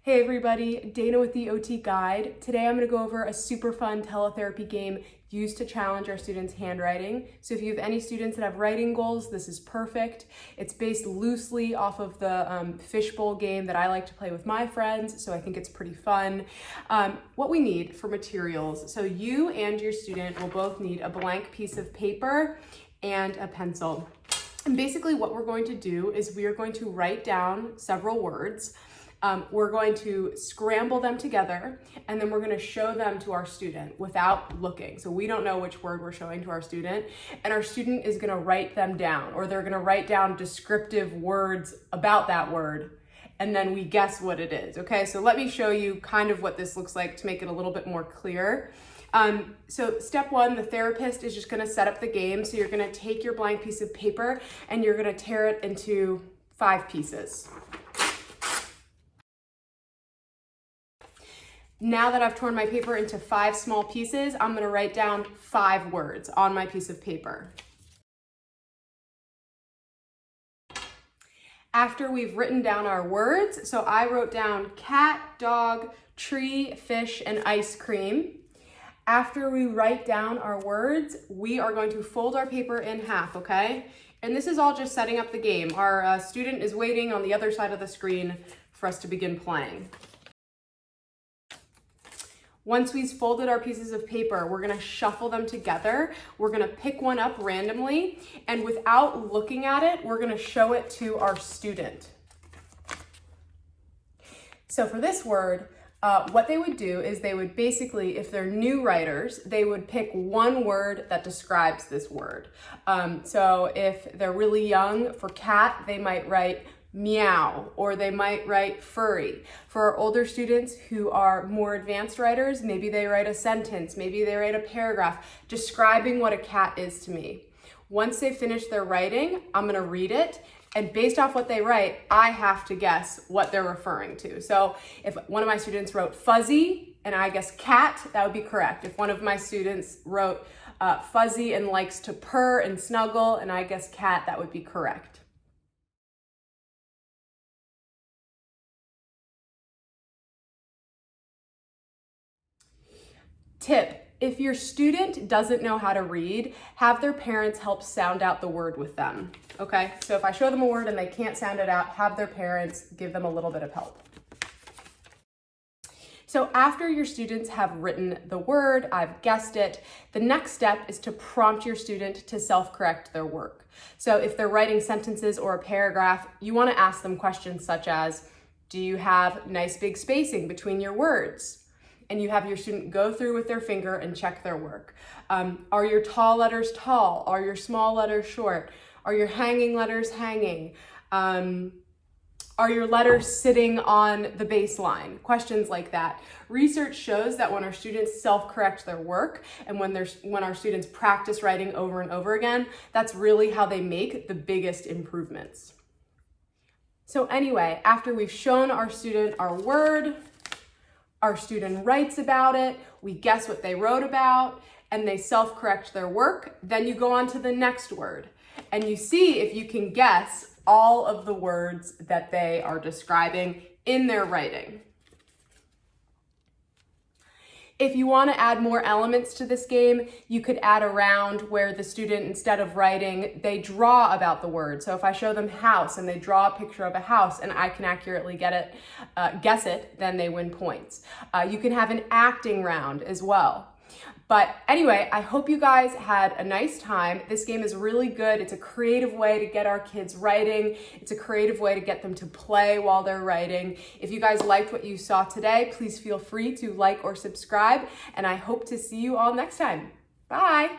Hey everybody, Dana with the OT Guide. Today I'm going to go over a super fun teletherapy game used to challenge our students' handwriting. So if you have any students that have writing goals, this is perfect. It's based loosely off of the Fishbowl game that I like to play with my friends, so I think it's pretty fun. What we need for materials, so you and your student will both need a blank piece of paper and a pencil. And basically what we're going to do is we are going to write down several words. We're going to scramble them together, and then we're going to show them to our student without looking. So we don't know which word we're showing to our student, and our student is going to write them down, or they're going to write down descriptive words about that word, and then we guess what it is. Okay, so let me show you kind of what this looks like to make it a little bit more clear. So step one, the therapist is just going to set up the game. So you're going to take your blank piece of paper and you're going to tear it into 5 pieces. Now that I've torn my paper into 5 small pieces, I'm going to write down 5 words on my piece of paper. After we've written down our words, so I wrote down cat, dog, tree, fish, and ice cream. After we write down our words, we are going to fold our paper in half, okay? And this is all just setting up the game. Our student is waiting on the other side of the screen for us to begin playing. Once we've folded our pieces of paper, we're gonna shuffle them together. We're gonna pick one up randomly, and without looking at it, we're gonna show it to our student. So for this word, what they would do is they would basically, if they're new writers, they would pick one word that describes this word. So if they're really young, for cat, they might write meow, or they might write furry. For our older students who are more advanced writers, maybe they write a sentence, maybe they write a paragraph describing what a cat is to me. Once they finish their writing, I'm gonna read it, and based off what they write, I have to guess what they're referring to. So if one of my students wrote fuzzy and I guess cat, that would be correct. If one of my students wrote fuzzy and likes to purr and snuggle and I guess cat, that would be correct. Tip, if your student doesn't know how to read, have their parents help sound out the word with them, okay? So if I show them a word and they can't sound it out, have their parents give them a little bit of help. So after your students have written the word, I've guessed it, the next step is to prompt your student to self-correct their work. So if they're writing sentences or a paragraph, you want to ask them questions such as, do you have nice big spacing between your words? And you have your student go through with their finger and check their work. Are your tall letters tall? Are your small letters short? Are your hanging letters hanging? Are your letters sitting on the baseline? Questions like that. Research shows that when our students self-correct their work and when our students practice writing over and over again, that's really how they make the biggest improvements. So anyway, after we've shown our student our word, our student writes about it, we guess what they wrote about, and they self-correct their work, then you go on to the next word. And you see if you can guess all of the words that they are describing in their writing. If you want to add more elements to this game, you could add a round where the student, instead of writing, they draw about the word. So if I show them house and they draw a picture of a house and I can accurately guess it, then they win points. You can have an acting round as well. But anyway, I hope you guys had a nice time. This game is really good. It's a creative way to get our kids writing. It's a creative way to get them to play while they're writing. If you guys liked what you saw today, please feel free to like or subscribe, and I hope to see you all next time. Bye.